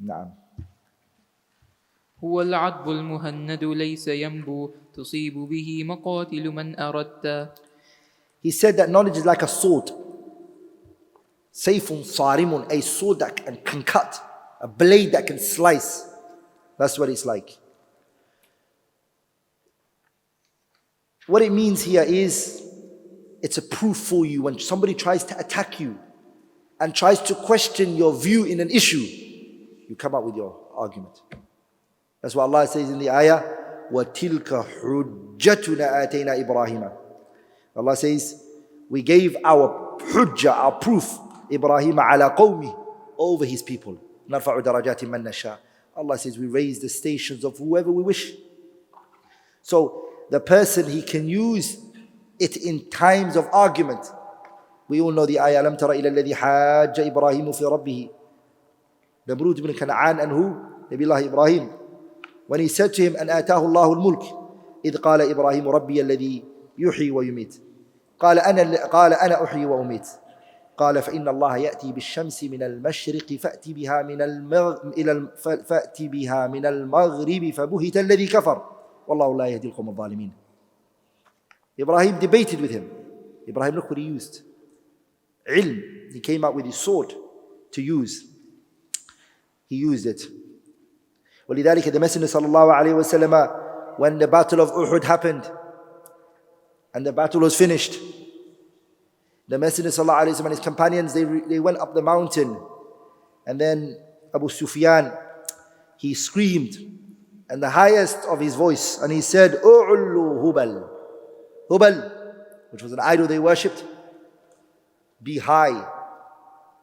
نعم. هو العذب المهند ليس ينبو تصيب به مقاتل من أردت. He said that knowledge is like a sword. Sayfun sarimun, a sword that can cut, a blade that can slice. That's what it's like. What it means here is, it's a proof for you when somebody tries to attack you and tries to question your view in an issue, you come up with your argument. That's what Allah says in the ayah, وَتِلْكَ حُجَّتُنَا آتَيْنَا إِبْرَاهِيمَ. Allah says, we gave our hujjah, our proof, Ibrahim ala qawmi, over his people. نَرْفَعُ دَرَجَاتٍ مَنْ نَشَاءُ. Allah says, we raise the stations of whoever we wish. So the person, he can use it in times of argument. We all know the ayah, أَلَمْ تَرَ إِلَى الَّذِي حَاجَّ إِبْرَاهِيمُ فِي رَبِّهِ. Namrud ibn Kan'an and who? Nabiullah Ibrahim. When he said to him, أَنْ آتَاهُ اللَّهُ الْمُلْكِ إِذْ قَالَ إِبْرَاهِيمُ رَبِّيَ الَّذِي يُحْيِي وَيُمِيتُ قال أنا أحيي وأميت قال فإن الله يأتي بالشمس من المشرق فأتي بها من المغرب فبهت الذي كفر والله لا يهدي القوم الظالمين. Ibrahim debated with him. Ibrahim, look what he used. Ilm. He came out with his sword to use. He used it. ولذلك the Messenger صلى الله عليه وسلم, when the battle of Uhud happened and the battle was finished, the Messenger sallallahu alaihi wasallam and his companions, they went up the mountain, and then Abu Sufyan, he screamed in the highest of his voice, and he said, "U'ullu Hubal." Hubal, which was an idol they worshipped, be high,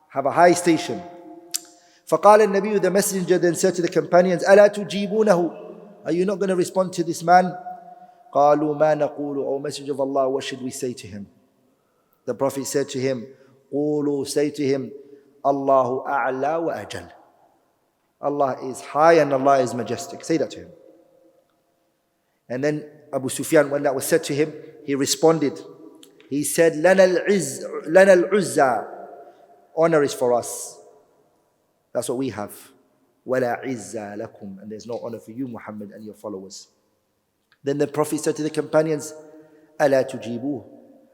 have a high station. فقال النبي, the Messenger then said to the companions, ألا تجيبونه? Are you not going to respond to this man? قالوا ما نقول, O Messenger of Allah, what should we say to him? The Prophet said to him, قولوا, say to him, Allahu a'la wa ajal. Allah is high and Allah is majestic. Say that to him. And then Abu Sufyan, when that was said to him, he responded. He said, لنا العزة. Honor is for us. That's what we have. ولا عزة لكم. And there's no honor for you, Muhammad, and your followers. Then the Prophet said to the companions, ألا تجيبوه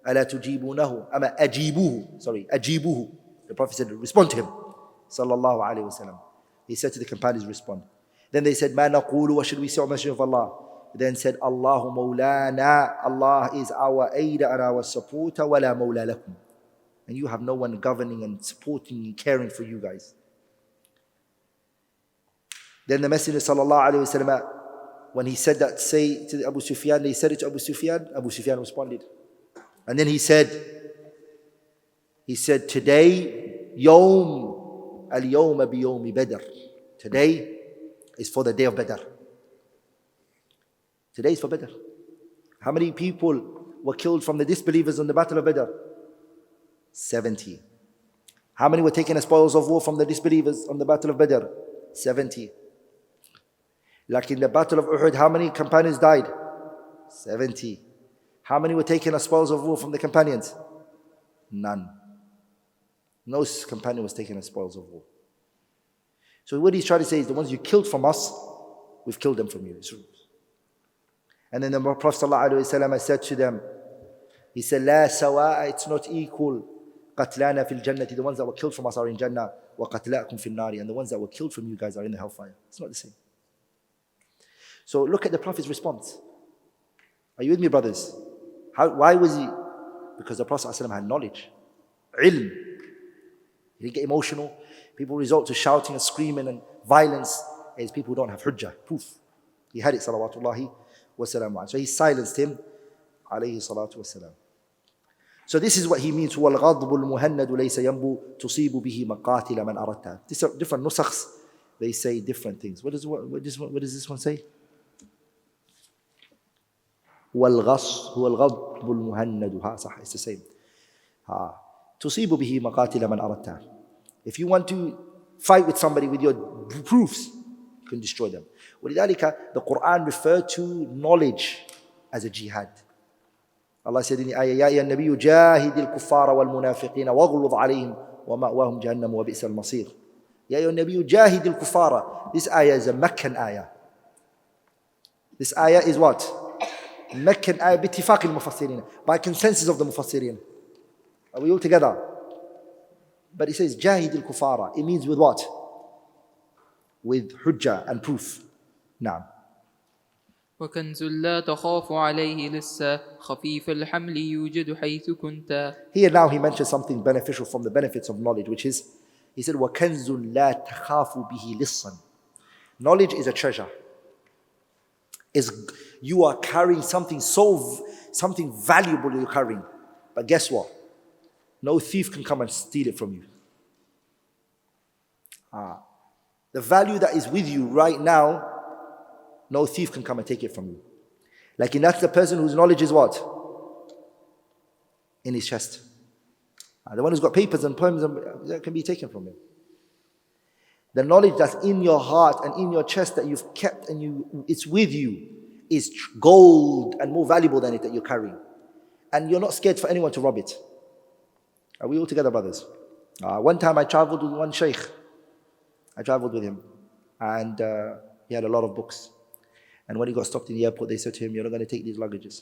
ألا تجيبونه أما أجيبوه. Sorry, أجيبوه. The Prophet said, respond to him. Sallallahu alayhi wa sallam. He said to the companions, respond. Then they said, ما نقول, what should we say, O Messenger of Allah? Then said, Allahu mawlana. Allah is our aider and our supporter. ولا مولى لكم. And you have no one governing and supporting and caring for you guys. Then the Messenger sallallahu alayhi wa sallam, when he said that, say to Abu Sufyan, they said it to Abu Sufyan. Abu Sufyan responded. And then he said, today, Yawm, al-yawma bi-yawmi Badr. Today is for the day of Badr. Today is for Badr. How many people were killed from the disbelievers on the battle of Badr? 70. How many were taken as spoils of war from the disbelievers on the battle of Badr? 70. Like in the battle of Uhud, how many companions died? 70. How many were taken as spoils of war from the companions? None. No companion was taken as spoils of war. So what he's trying to say is, the ones you killed from us, we've killed them from you. And then the Prophet ﷺ said to them, he said, لا سواء, it's not equal. قتلانا في الجنة, the ones that were killed from us are in Jannah. وقتلاكم في النار, and the ones that were killed from you guys are in the hellfire. It's not the same. So look at the Prophet's response. Are you with me, brothers? Why was he? Because the Prophet ﷺ had knowledge. Ilm. He didn't get emotional. People resort to shouting and screaming and violence as people who don't have hujjah, proof. He had it, salawatullahi wa salamu. So he silenced him, alayhi salatu wa salam. So this is what he means. وَالْغَضْبُ الْمُهَنَّدُ لَيْسَ يَنْبُو تُصِيبُ بِهِ مَقَاتِلَ مَنْ أَرَدْتَهَا. These are different nusakhs. They say different things. What does this one say? هو الغضب المهند. صح, it's the same. تصيب به مقاتل من أردتها. If you want to fight with somebody with your proofs, you can destroy them. ولذلك the Quran referred to knowledge as a jihad. Allah said in the ayah, يَا أَيُّهَا النَّبِيُّ جَاهِدِ الْكُفَّارَ وَالْمُنَافِقِينَ وَاغْلُظْ عَلَيْهِمْ وَمَأْوَاهُمْ جَهَنَّمُ وَبِئْسَ الْمَصِيرُ. يَا أَيُّهَا النَّبِيُّ جَاهِدِ الْكُفَّارَ. This ayah is a Meccan ayah. This ayah is what? Meccan ayah بِاتِّفَاقِ الْمُفَسِّرِينَ, by consensus of the Mufassirin. Are we all together? But it says جَاهِدِ الْكُفَّارَ. It means with what? With hujjah and proof. Naam. وكنز لا تخاف عليه لصا خفيف الحمل يوجد حيث كنت. Here now he mentions something beneficial from the benefits of knowledge, which is, he said, وَكَنْزٌ لَا تَخَافُ بِهِ لِصًّا. Knowledge is a treasure. You are carrying something something valuable you're carrying. But guess what? No thief can come and steal it from you. The value that is with you right now, no thief can come and take it from you. Like, and that's the person whose knowledge is what? In his chest. The one who's got papers and poems that can be taken from him. The knowledge that's in your heart and in your chest that you've kept and it's with you is gold and more valuable than it that you're carrying. And you're not scared for anyone to rob it. Are we all together, brothers? One time I traveled with one sheikh. I traveled with him. And he had a lot of books. And when he got stopped in the airport, they said to him, you're not going to take these luggages.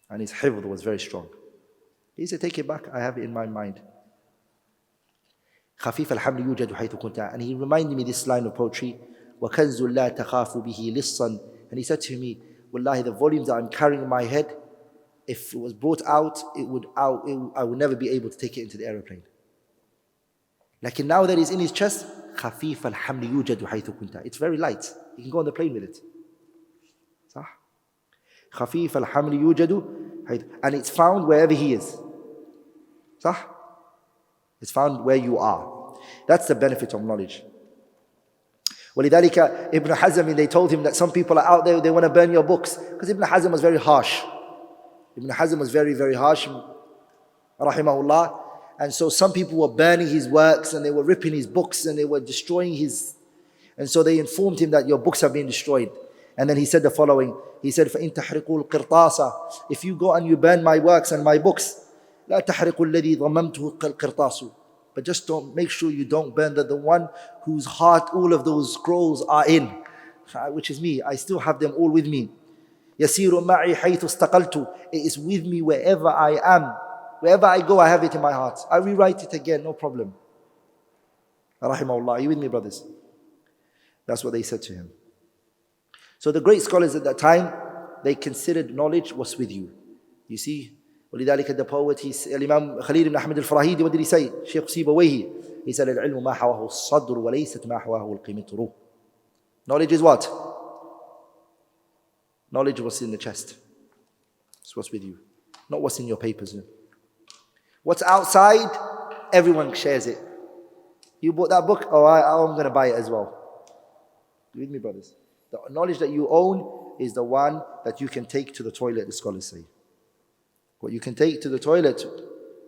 And his hifd was very strong. He said, take it back, I have it in my mind. خَفِيفَ الْحَمْلِ يُوجَدُ حَيْثُ كُنْتَ. And he reminded me this line of poetry, وَكَنْزُ لَا تَخَافُ بِهِ لِصًّا. And he said to me, Wallahi, the volumes that I'm carrying in my head, if it was brought out, I would never be able to take it into the aeroplane. Like now that it's in his chest, خَفِيفَ الْحَمْلِ يُوجَدُ حَيْثُ كُنْتَ. It's very light. You can go on the plane with it. صح? خَفِيفَ الْحَمْلِ يُوجَدُ حَيْثُ. And it's found wherever he is. صح? It's found where you are. That's the benefit of knowledge. ولذلك Ibn Hazm, they told him that some people are out there, they want to burn your books. Because Ibn Hazm was very harsh. Ibn Hazm was very, very harsh. Rahimahullah. And so some people were burning his works and they were ripping his books and they were destroying his. And so they informed him that your books have been destroyed. And then he said the following. He said, فَإِن تَحْرِقُوا الْقِرْطَاسَ. If you go and you burn my works and my books, لَا تَحْرِقُوا الَّذِي ضَمَّمْتُهُ الْقِرْطَاسُ. But just make sure you don't burn the one whose heart all of those scrolls are in, which is me. I still have them all with me. يَسِيرُ مَعِي حَيْثُ اسْتَقَلْتُ. It is with me wherever I am. Wherever I go, I have it in my heart. I rewrite it again, no problem. Rahimahullah. Are you with me, brothers? That's what they said to him. So the great scholars at that time, they considered knowledge was with you. You see? ولذلك the poet, Imam Khalil ibn Ahmad al-Farahidi, what did he say? Shaykh Sibawayhi. He said, العلم ما حواه الصدر وليست ما حواه القمطر. Knowledge is what? Knowledge was in the chest. It's what's with you. Not what's in your papers. What's outside, everyone shares it. You bought that book? Oh, I'm going to buy it as well. You with me, brothers? The knowledge that you own is the one that you can take to the toilet, the scholars say. What you can take to the toilet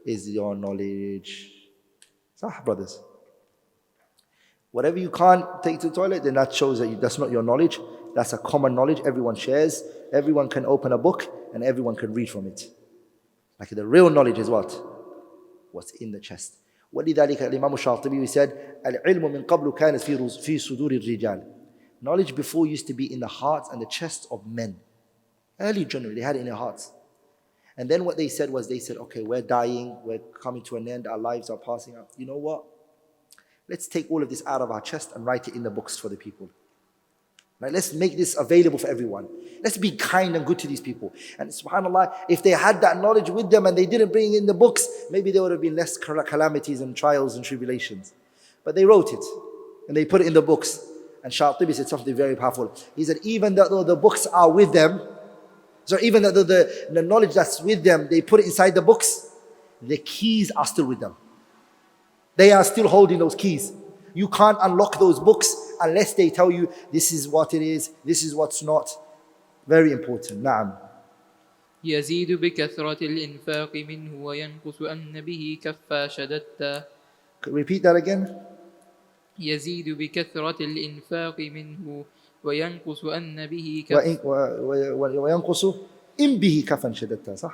is your knowledge. Sah, brothers. Whatever you can't take to the toilet, then that shows that that's not your knowledge. That's a common knowledge. Everyone shares. Everyone can open a book and everyone can read from it. Like the real knowledge is what? What's in the chest. ولذلك الإمام الشاطبي said, العلم من قبل كانت في صدور الرجال. Knowledge before used to be in the hearts and the chests of men. Early generally, they had it in their hearts. And then what they said was, they said, okay, we're dying, we're coming to an end, our lives are passing out. You know what? Let's take all of this out of our chest and write it in the books for the people. Like, let's make this available for everyone. Let's be kind and good to these people. And subhanAllah, if they had that knowledge with them and they didn't bring in the books, maybe there would have been less calamities and trials and tribulations. But they wrote it and they put it in the books. And Shatibi said something very powerful. He said, even though the books are with them, so even though the knowledge that's with them, they put it inside the books, the keys are still with them. They are still holding those keys. You can't unlock those books unless they tell you this is what it is, this is what's not. Very important. Naam. يزيد بكثرة الإنفاق منه وينقص أن به كفى شددت. Repeat that again. يزيد بكثرة الإنفاق منه وينقص أن به كفى. وينقص إن به كفا شددتها صح؟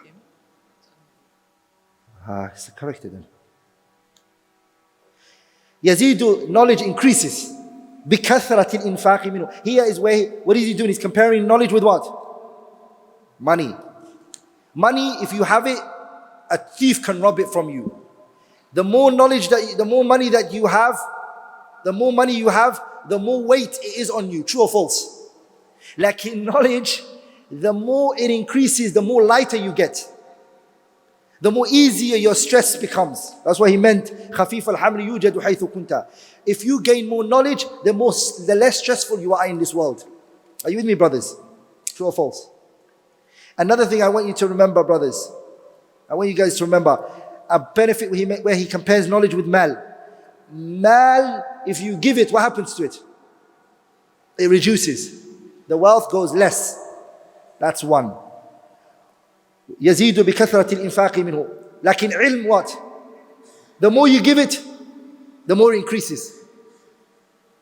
It's corrected then. يزيد, knowledge increases. بكثرة الإنفاق منه. Here is where, what is he doing? He's comparing knowledge with what? Money. Money, if you have it, a thief can rob it from you. The more knowledge the more money that you have, the more money you have, the more weight it is on you. True or false? Like in knowledge, the more it increases, the more lighter you get. The more easier your stress becomes. That's what he meant. خفيف الحمل يوجد حيث كنت. If you gain more knowledge, the less stressful you are in this world. Are you with me, brothers? True or false? Another thing I want you to remember, brothers. I want you guys to remember a benefit where he compares knowledge with mal. Mal, if you give it, what happens to it? It reduces. The wealth goes less. That's one. يزيد بكثرة الإنفاق منه. لكن علم what? The more you give it, the more it increases.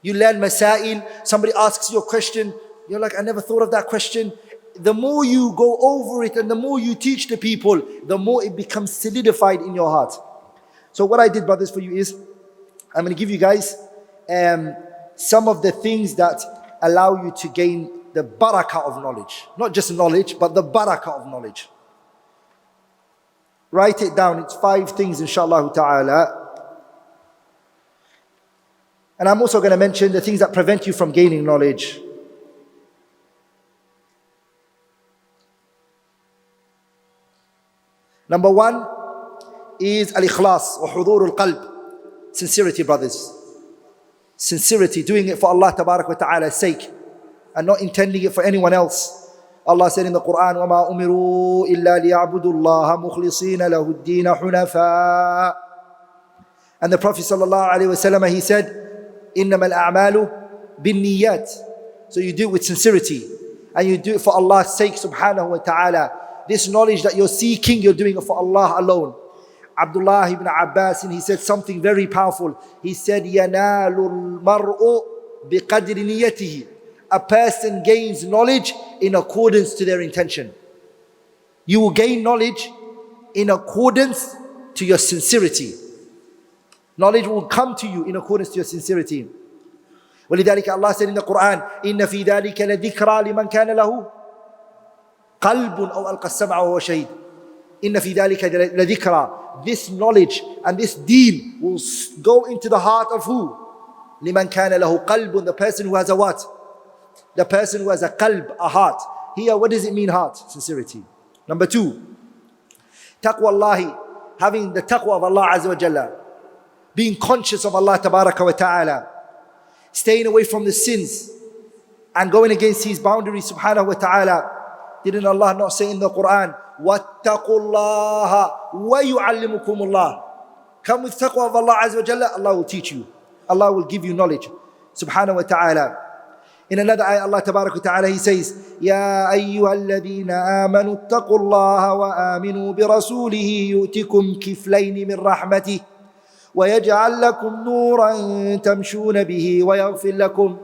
You learn masail, somebody asks you a question, you're like, I never thought of that question. The more you go over it and the more you teach the people, the more it becomes solidified in your heart. So what I did, brothers, for you is, I'm going to give you guys some of the things that allow you to gain the barakah of knowledge. Not just knowledge, but the barakah of knowledge. Write it down. It's 5 things, inshallah ta'ala. And I'm also going to mention the things that prevent you from gaining knowledge. Number 1 is al-ikhlas wa hudur al-qalb. Sincerity, brothers. Sincerity, doing it for Allah tabarak wa ta'ala's sake and not intending it for anyone else. Allah said in the Quran, وَمَا أُمِرُوا إِلَّا لِيَعْبُدُوا اللَّهَ مُخْلِصِينَ لَهُ الدِّينَ حُنَفَاءَ. And the Prophet sallallahu alaihi wasallam, he said, إِنَّمَا الْأَعْمَالُ بِالنِّيَّاتِ. So you do it with sincerity and you do it for Allah's sake subhanahu wa ta'ala. This knowledge that you're seeking, you're doing it for Allah alone. Abdullah ibn Abbas, and he said something very powerful. He said, يَنَالُ الْمَرْءُ بِقَدْرِ نِيَّتِهِ. A person gains knowledge in accordance to their intention. You will gain knowledge in accordance to your sincerity. Knowledge will come to you in accordance to your sincerity. ولذلك Allah said in the Quran, إِنَّ فِي ذَلِكَ لَذِكْرَى لِمَنْ كَانَ لَهُ قَلْبٌ أَوْ أَلْقَى السَّمْعَ وَهُوَ شَهِيدٌ. إِنَّ فِي ذَلِكَ لَذِكْرَى. This knowledge and this deen will go into the heart of who? لِمَنْ كَانَ لَهُ قَلْبٌ. The person who has a what? The person who has a qalb, a heart. Here, what does it mean, heart? Sincerity. Number 2, taqwa Allahi, having the taqwa of Allah Azza wa Jalla, being conscious of Allah Tabaraka wa Ta'ala, staying away from the sins and going against His boundaries Subhanahu wa Ta'ala. Didn't Allah not say in the Quran, وَاتَّقُوا اللَّهَ وَيُعَلِّمُكُمُ اللَّهِ. Come with taqwa of Allah Azza wa Jalla, Allah will teach you. Allah will give you knowledge Subhanahu wa Ta'ala. In another ayah, Allah Tabarak wa Ta'ala, He says, يَا أَيُّهَا الَّذِينَ آمَنُوا اتَّقُوا اللَّهَ وَآمِنُوا بِرَسُولِهِ يُؤْتِكُمْ كِفْلَيْنِ مِنْ رَحْمَتِهِ وَيَجْعَلْ لَكُمْ نُورًا تَمْشُونَ بِهِ وَيَغْفِرْ لَكُمْ.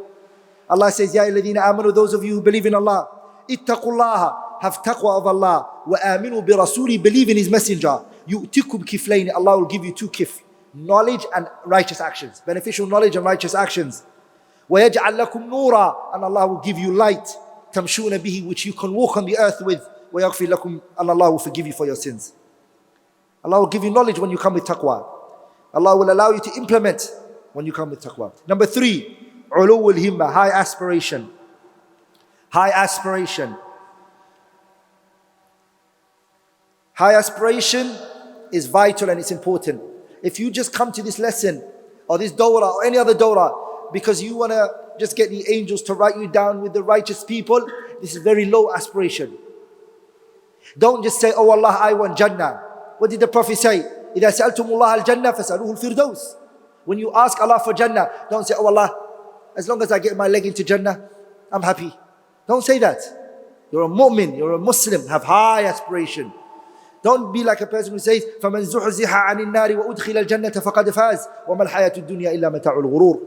Allah says, يَا أَيُّهَا الَّذِينَ آمَنُوا, those of you who believe in Allah, اتَّقُوا اللَّهَ, have taqwa of Allah, وَآمِنُوا بِرَسُولِهِ, believe in His messenger. يُؤْتِكُمْ كِفْلَيْنِ, Allah will give you 2 kif, knowledge and righteous actions, beneficial knowledge and righteous actions. وَيَجْعَلْ لَكُمْ نُورًا, and Allah will give you light, تَمْشُونَ بِهِ, which you can walk on the earth with. وَيَغْفِرْ لَكُمْ, and Allah will forgive you for your sins. Allah will give you knowledge when you come with taqwa. Allah will allow you to implement when you come with taqwa. Number 3, عُلُوُّ الْهِمَّةِ, high aspiration. High aspiration. High aspiration is vital and it's important. If you just come to this lesson or this dawrah or any other dawrah because you want to just get the angels to write you down with the righteous people, this is very low aspiration. Don't just say, oh Allah, I want Jannah. What did the Prophet say? إِذَا سَأَلْتُمُ اللَّهَ الْجَنَّةَ فَسَأَلُوهُ الْفِرْدَوْسِ. When you ask Allah for Jannah, don't say, oh Allah, as long as I get my leg into Jannah, I'm happy. Don't say that. You're a mu'min, you're a Muslim, have high aspiration. Don't be like a person who says, فَمَنْ زُحْزِحَ عَنِ النَّارِ وَأُدْخِلَ الْجَنَّةَ فَقَدْ فَازَ وَمَا الْحَيَاةُ الدُّنْيَا إِلَّا مَتَاعُ الْغُرُورِ.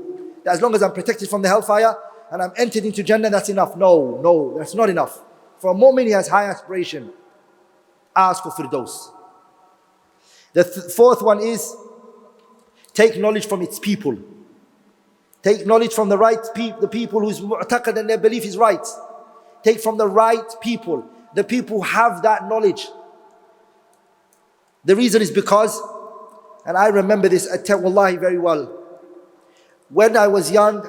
As long as I'm protected from the hellfire and I'm entered into Jannah, that's enough. No, that's not enough. For a mu'min, he has high aspiration. Ask for firdaus. The fourth one is, take knowledge from its people. Take knowledge from the right people, the people whose mu'taqad and their belief is right. Take from the right people, the people who have that knowledge. The reason is because, and I remember this at Wallahi very well. When I was young,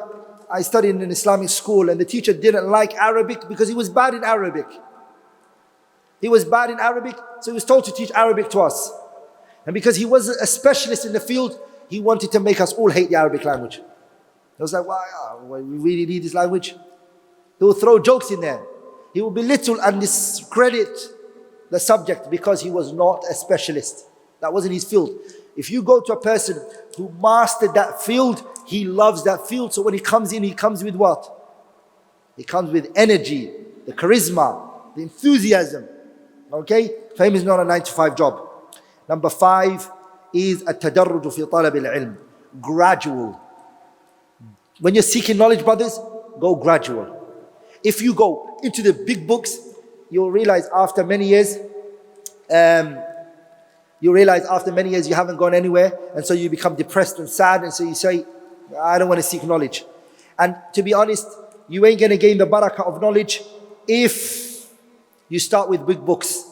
I studied in an Islamic school and the teacher didn't like Arabic because he was bad in Arabic. He was bad in Arabic, so he was told to teach Arabic to us. And because he was a specialist in the field, he wanted to make us all hate the Arabic language. I was like, why, we really need this language? He will throw jokes in there. He will belittle and discredit the subject because he was not a specialist. That wasn't his field. If you go to a person who mastered that field, he loves that field. So when he comes in, he comes with what? He comes with energy, the charisma, the enthusiasm. Okay? Fame is not a 9-to-5 job. Number 5 is التدرج في طلب العلم. Gradual. When you're seeking knowledge, brothers, go gradual. If you go into the big books, you'll realize after many years, you haven't gone anywhere, and so you become depressed and sad, and so you say, I don't want to seek knowledge. And to be honest, you ain't going to gain the barakah of knowledge if you start with big books.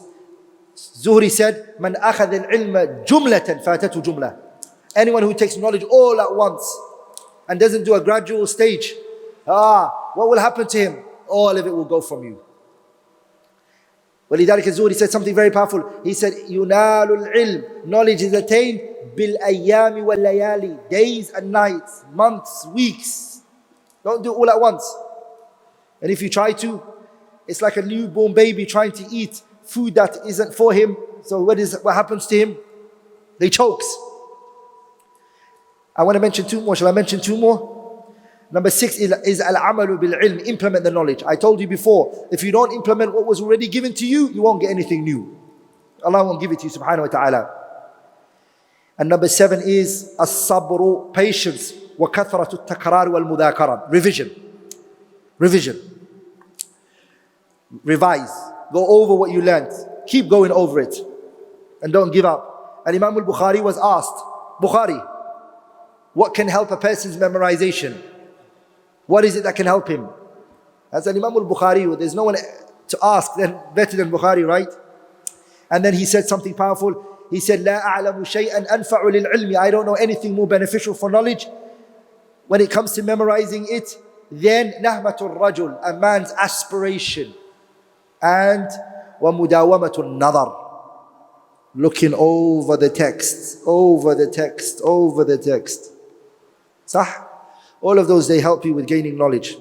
Zuhri said, "Man akhadha al-ilma jumlatan fatatu jumla." Anyone who takes knowledge all at once and doesn't do a gradual stage, what will happen to him? All of it will go from you. ولذلك Zuhri said something very powerful. He said, يُنَالُ الْعِلْمِ, knowledge is attained بِالْأَيَّامِ وَاللَّيَالِ, days and nights, months, weeks. Don't do it all at once. And if you try to, it's like a newborn baby trying to eat food that isn't for him. So what happens to him? He chokes. I want to mention 2 more. Shall I mention 2 more? Number 6 is al-amalu bil-ilm, implement the knowledge. I told you before, if you don't implement what was already given to you, you won't get anything new. Allah won't give it to you, subhanahu wa ta'ala. And number 7 is as-sabru, patience, wa kathratu at-takrar wal-mudhakara, revision. Revise. Go over what you learned. Keep going over it. And don't give up. And Imam al-Bukhari was asked, Bukhari, what can help a person's memorization? What is it that can help him? As an Imam al-Bukhari, there's no one to ask better than Bukhari, right? And then he said something powerful. He said, لا أعلم شيئا أنفع للعلم. I don't know anything more beneficial for knowledge. When it comes to memorizing it, then نهمة الرجل, a man's aspiration. And ومداومة النظر, looking over the text. صح? All of those, they help you with gaining knowledge.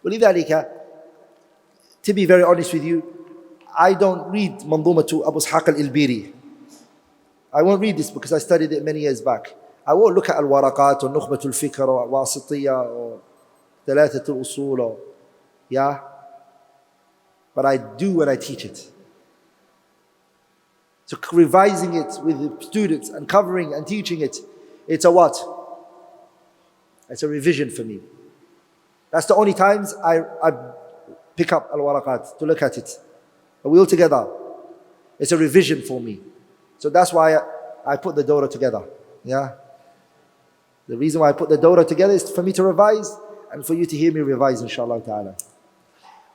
ولذلك, to be very honest with you, I don't read Mandhumah to Abū Isḥāq al-Ilbīrī. I won't read this because I studied it many years back. I won't look at al-Waraqat or Nukhbat al-Fikr or Wasitiyya or Thalathat al-Usul or, yeah? But I do when I teach it. So revising it with the students and covering and teaching it, it's a what? It's a revision for me. That's the only times I pick up al-Waraqat to look at it. And we all together. It's a revision for me. So that's why I put the Dawrah together. Yeah? The reason why I put the Dawrah together is for me to revise and for you to hear me revise, inshallah ta'ala.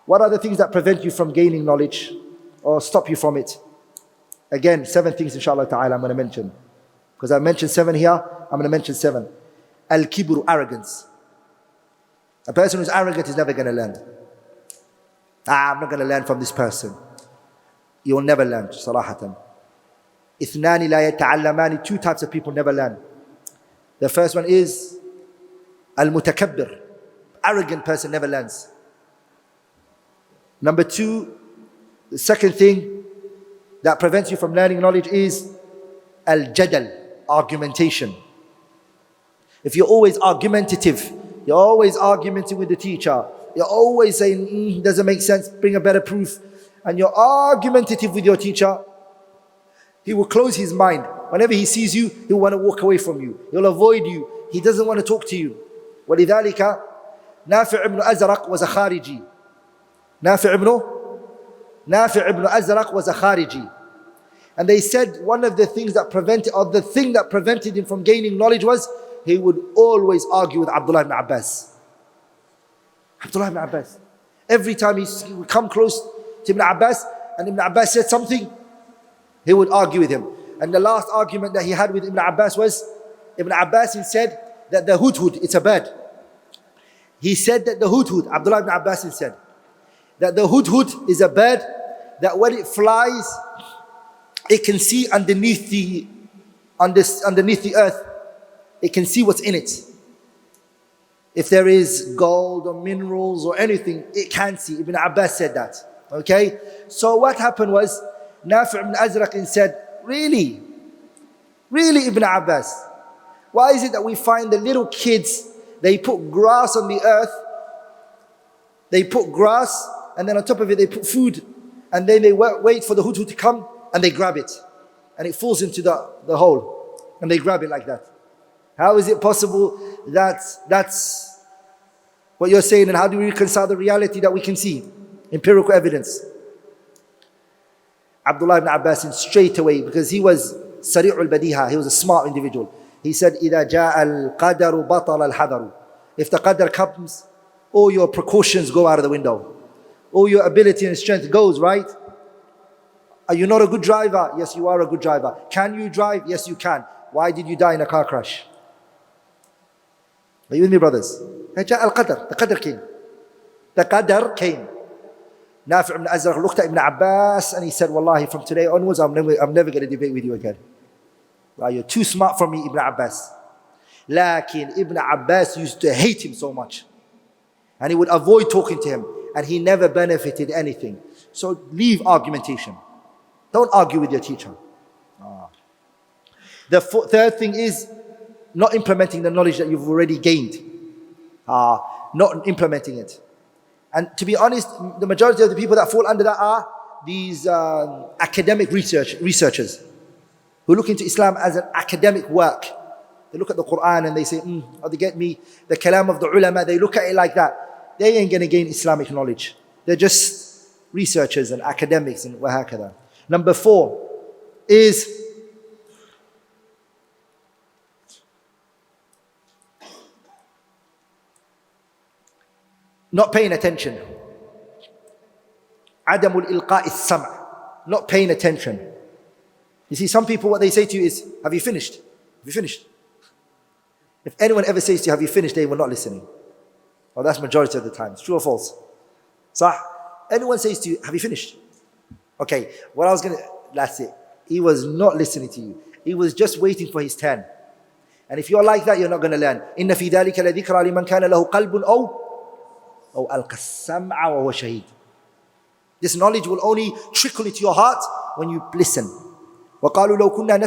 What are the things that prevent you from gaining knowledge or stop you from it? Again, 7 things, inshallah ta'ala, I'm going to mention. Because I mentioned 7 here, I'm going to mention 7. Al-kibru, arrogance. A person who's arrogant is never going to learn. I'm not going to learn from this person. You will never learn, صراحة. إثنان لا يتعلمان, 2 types of people never learn. The first one is al-mutakabbir. Arrogant person never learns. Number 2, the second thing that prevents you from learning knowledge is al-jadal, argumentation. If you're always argumentative, you're always arguing with the teacher, you're always saying, doesn't make sense, bring a better proof, and you're argumentative with your teacher, he will close his mind. Whenever he sees you, he'll want to walk away from you. He'll avoid you. He doesn't want to talk to you. وَلِذَلِكَ نافع ibn Azraq was a Khariji. Nafi' ibn Nafi' ibn Azraq was a Khariji. And they said one of the things that prevented, or the thing that prevented him from gaining knowledge was he would always argue with Abdullah ibn Abbas. Abdullah ibn Abbas. Every time he would come close to Ibn Abbas and Ibn Abbas said something, he would argue with him. And the last argument that he had with Ibn Abbas was, Ibn Abbas said that the hudhud, it's a bird. He said that the hudhud, Abdullah ibn Abbas said, that the hudhud is a bird that when it flies, it can see underneath the earth. It can see what's in it. If there is gold or minerals or anything, it can see. Ibn Abbas said that. Okay? So what happened was, Nafi' ibn Azraq said, really? Really, Ibn Abbas? Why is it that we find the little kids, they put grass on the earth, they put grass, and then on top of it they put food, and then they wait for the hudhud to come, and they grab it. And it falls into the hole, and they grab it like that. How is it possible that that's what you're saying, and how do we reconcile the reality that we can see? Empirical evidence. Abdullah ibn Abbas straight away, because he was sari'ul badiha, he was a smart individual. He said, إِذَا جَاءَ الْقَدَرُ بَطَلَ الْحَذَرُ. If the qadar comes, all your precautions go out of the window. All your ability and strength goes, right? Are you not a good driver? Yes, you are a good driver. Can you drive? Yes, you can. Why did you die in a car crash? Are you with me, brothers? جاء القدر. The qadar came. The qadar came. Nafi' ibn Azraq looked at Ibn Abbas and he said, Wallahi, from today onwards, I'm never going to debate with you again. Well, you're too smart for me, Ibn Abbas. Lakin Ibn Abbas used to hate him so much. And he would avoid talking to him. And he never benefited anything. So leave argumentation. Don't argue with your teacher. The third thing is not implementing the knowledge that you've already gained. Not implementing it. And to be honest, the majority of the people that fall under that are these academic researchers who look into Islam as an academic work. They look at the Quran and they say, oh, they get me, the kalam of the ulama, they look at it like that. They ain't going to gain Islamic knowledge. They're just researchers and academics and wahakada. Number 4 is not paying attention. Adamul ilqa'i sam'. Not paying attention. You see, some people, what they say to you is, have you finished? Have you finished? If anyone ever says to you, have you finished, they were not listening. Well, that's majority of the time. It's true or false? Sah? Anyone says to you, have you finished? Okay, that's it. He was not listening to you. He was just waiting for his turn. And if you're like that, you're not going to learn. إِنَّ فِي ذَلِكَ لَذِكْرَى لِمَنْ كَانَ لَهُ قَلْبٌ أَوْ أَلْقَى السَّمْعَ وَهُوَ شَهِيدٌ. This knowledge will only trickle into your heart when you listen. وَقَالُوا لَوْ كُنَّا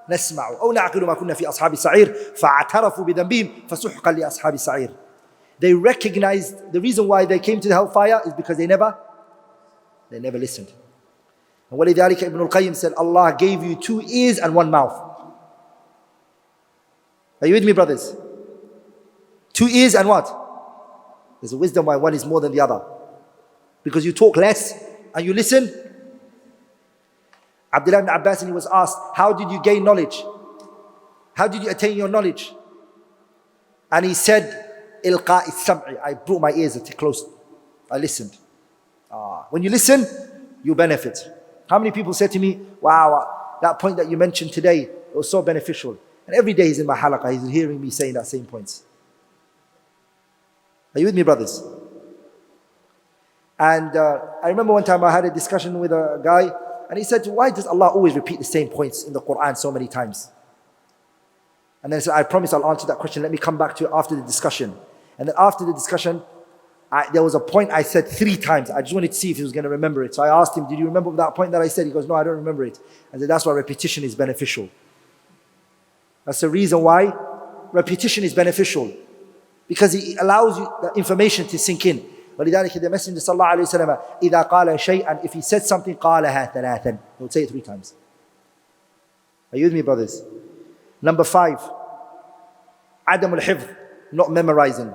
نَسْمَعُ أَوْ نَعْقِلُ مَا كُنَّا فِي أَصْحَابِ السَّعِيرِ فَاعْتَرَفُوا بِذَنْبِهِمْ فَسُحْقًا لِأَصْحَابِ السَّعِيرِ. They recognized the reason why they came to the hellfire is because they never listened. And وَلِذَلِكَ Ibn al-Qayyim said, Allah gave you 2 ears and 1 mouth. Are you with me, brothers? 2 ears and what? There's a wisdom why one is more than the other. Because you talk less and you listen. Abdullah ibn Abbas, he was asked, how did you gain knowledge? How did you attain your knowledge? And he said, Ilqa'i sam'i. I brought my ears close. I listened. When you listen, you benefit. How many people said to me, wow, that point that you mentioned today, it was so beneficial. And every day he's in my halaqah, he's hearing me saying that same points. Are you with me, brothers? And I remember one time I had a discussion with a guy, and he said, why does Allah always repeat the same points in the Quran so many times? And then I said, I promise I'll answer that question. Let me come back to it after the discussion. And then after the discussion, there was a point I said 3 times. I just wanted to see if he was going to remember it. So I asked him, did you remember that point that I said? He goes, no, I don't remember it. I said, that's why repetition is beneficial. That's the reason why repetition is beneficial. Because it allows you the information to sink in. ولذلك the Messenger صلى الله عليه وسلم إذا قال شيئا, if he said something, قالها ثلاثا. He would say it 3 times. Are you with me, brothers? Number 5, عدم الحفظ, not memorizing.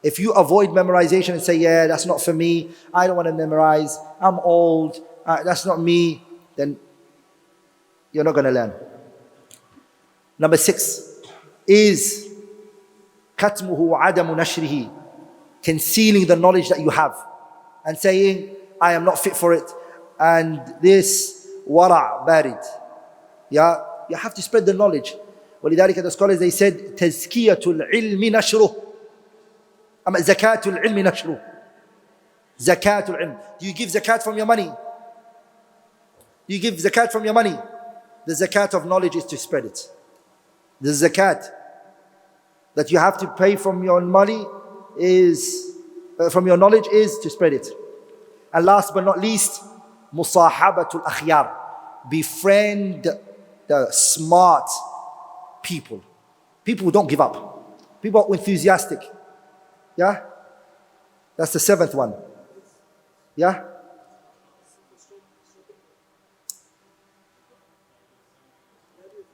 If you avoid memorization and say, yeah, that's not for me, I don't want to memorize, I'm old, that's not me, then you're not going to learn. Number 6 is كتمه وعدم نشره, concealing the knowledge that you have and saying, I am not fit for it, and this wara' barid. Yeah, you have to spread the knowledge. ولذلك the scholars, they said تزكية العلم نشره, أما زكاة العلم نشره. زكاة العلم. Do you give zakat from your money? Do you give zakat from your money? The zakat of knowledge is to spread it. The zakat that you have to pay from your money is, from your knowledge, is to spread it. And last but not least, musahabatul akhyar. Befriend the smart people. People who don't give up. People who are enthusiastic. Yeah? That's the 7th one. Yeah?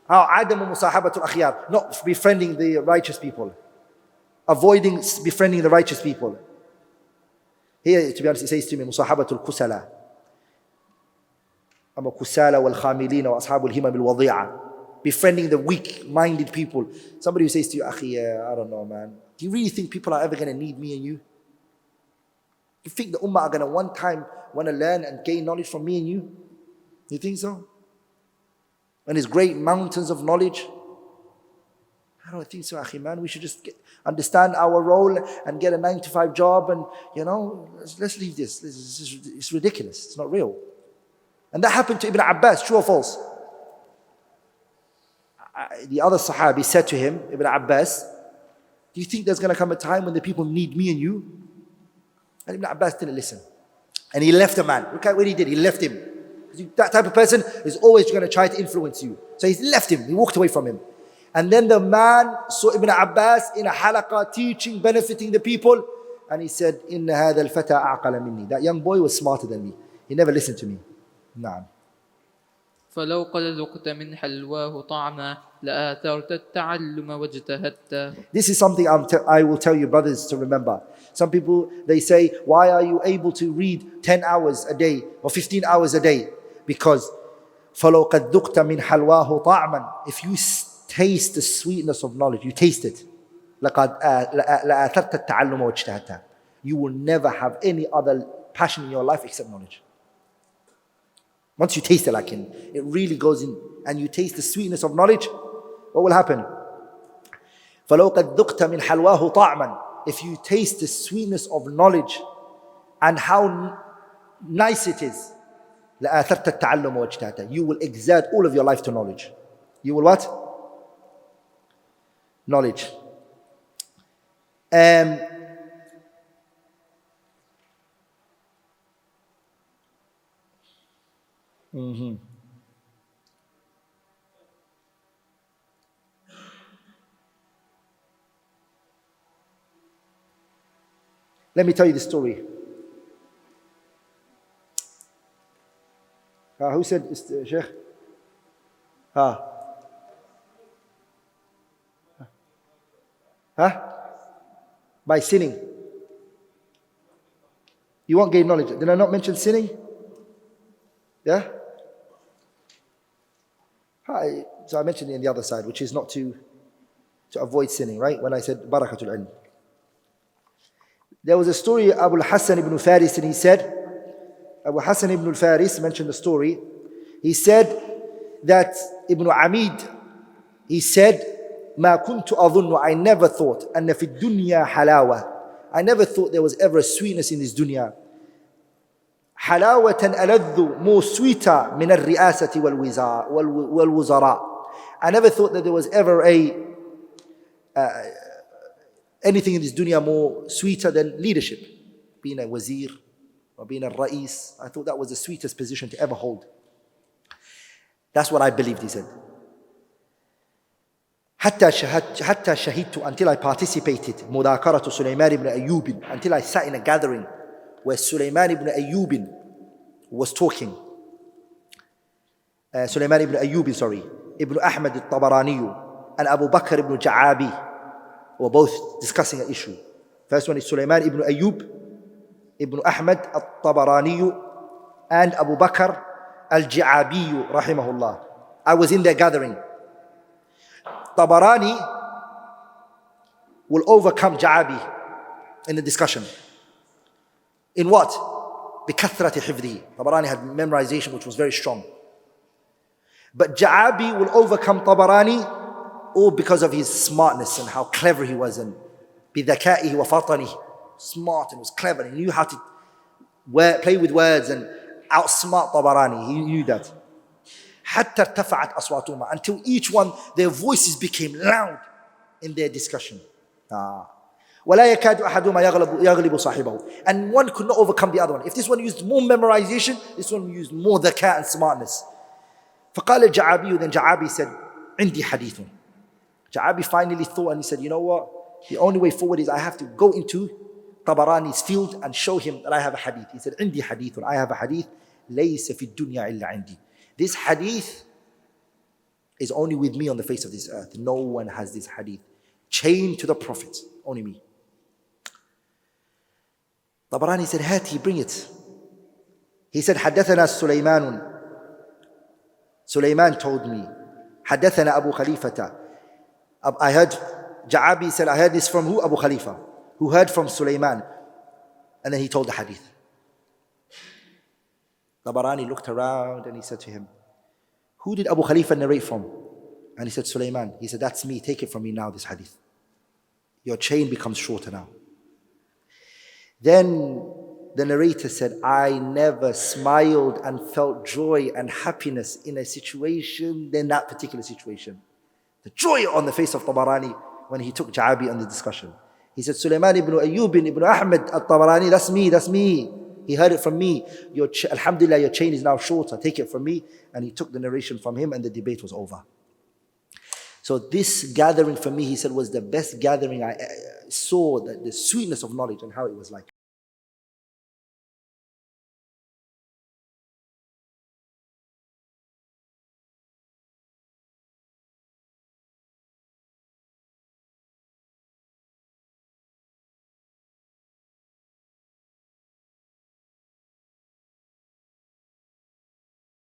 عدم مصاحبة الأخيار, not befriending the righteous people, avoiding befriending the righteous people. Here, to be honest, it says to me مصاحبة الكسلى, أما كسالى والخاملين وأصحاب الهمم الوضيعة. Befriending the weak-minded people. Somebody who says to you, I don't know, man, do you really think people are ever going to need me and you? You think the ummah are going to one time want to learn and gain knowledge from me and you? You think so? And there's great mountains of knowledge? I don't think so, akhi, man. We should just understand our role and get a 9-to-5 job, and, let's leave this. It's ridiculous. It's not real. And that happened to Ibn Abbas, true or false? The other Sahabi said to him, Ibn Abbas, do you think there's going to come a time when the people need me and you? And Ibn Abbas didn't listen. And he left the man. Look at what he did. He left him. That type of person is always going to try to influence you. So he left him. He walked away from him. And then the man saw Ibn Abbas in a halaqah teaching, benefiting the people. And he said, إِنَّ هَذَا الْفَتَى أَعْقَلَ مِنِّي. That young boy was smarter than me. He never listened to me. Naam. فلو قد ذقت من حلواه طعما لآثرت التعلم واجتهدت. This is something I will tell you, brothers, to remember. Some people, they say, why are you able to read 10 hours a day or 15 hours a day? Because فلو قد ذقت من حلواه طعما, if you taste the sweetness of knowledge, you taste it, لقد لآثرت التعلم واجتهدت. You will never have any other passion in your life except knowledge. Once you taste it, it really goes in, and you taste the sweetness of knowledge, what will happen? فَلَوْ قَدْ ذُقْتَ مِنْ حَلْوَاهُ طَعْمًا. If you taste the sweetness of knowledge and how nice it is, لَآثَرْتَ التَّعَلُّمَ وَاجْتَهَدْتَ. You will exert all of your life to knowledge. You will what? Knowledge. Let me tell you the story. Who said, Sheikh? By sinning. You won't gain knowledge. Did I not mention sinning? Yeah? So I mentioned it on the other side, which is not to avoid sinning, right? When I said barakatul ilm. There was a story, Abu Hassan ibn Faris, and he said, Abu Hassan ibn Faris mentioned the story. He said that Ibn Amid, he said, ما كنت أظن, I never thought, أن في الدنيا حلاوة. I never thought there was ever a sweetness in this dunya. حلاوة ألذ, more sweeter من الرئاسة والوزراء. I never thought that there was ever anything in this dunya more sweeter than leadership. Being a wazir or being a ra'is. I thought that was the sweetest position to ever hold. That's what I believed, he said. حتى شهدت, until I participated, مذاكرة سليمان ibn Ayyub, until I sat in a gathering where Sulaiman ibn Ayyub was talking. Sulaiman ibn Ayyub, Ibn Ahmad al-Tabarani and Abu Bakr ibn Ja'abi were both discussing an issue. First one is Sulaiman ibn Ayyub, ibn Ahmad al-Tabarani, and Abu Bakr al-Ji'abi, rahimahullah. I was in their gathering. Tabarani will overcome Ja'abi in the discussion. In what? بِكَثْرَةِ حِفْظِهِ. Tabarani had memorization which was very strong. But Ja'abi will overcome Tabarani all because of his smartness and how clever he was, and بِذَكَائِهِ وَفَطَنِهِ. Smart and was clever and he knew how to play with words and outsmart Tabarani. He knew that. حتى ارتفعت أصواتهما, until each one, their voices became loud in their discussion. ولا يكاد أحدهما يغلب صاحبه. And one could not overcome the other one. If this one used more memorization, this one used more ذكاء and smartness. فقال الجعابي, then Ja'abi said, عندي حديث. Ja'abi finally thought and he said, you know what? The only way forward is I have to go into Tabarani's field and show him that I have a hadith. He said, عندي حديث. I have a hadith. ليس في الدنيا إلا عندي. This hadith is only with me on the face of this earth. No one has this hadith. Chained to the Prophet. Only me. Tabarani said, Hati, bring it. He said, حدثنا سليمان. Sulaiman told me. حدثنا أبو خليفة. I heard, Ja'abi said, I heard this from who? Abu Khalifa. Who heard from Sulaiman. And then he told the hadith. Tabarani looked around and he said to him, who did Abu Khalifa narrate from? And he said, Sulaiman. He said, that's me. Take it from me now, this hadith. Your chain becomes shorter now. Then the narrator said, I never smiled and felt joy and happiness in a situation than that particular situation. The joy on the face of Tabarani when he took Ja'abi on the discussion. He said, Sulaiman ibn Ayyub ibn Ahmad al-Tabarani, that's me, that's me. He heard it from me. Alhamdulillah, your chain is now shorter. Take it from me. And he took the narration from him and the debate was over. So this gathering for me, he said, was the best gathering I saw, the sweetness of knowledge and how it was like.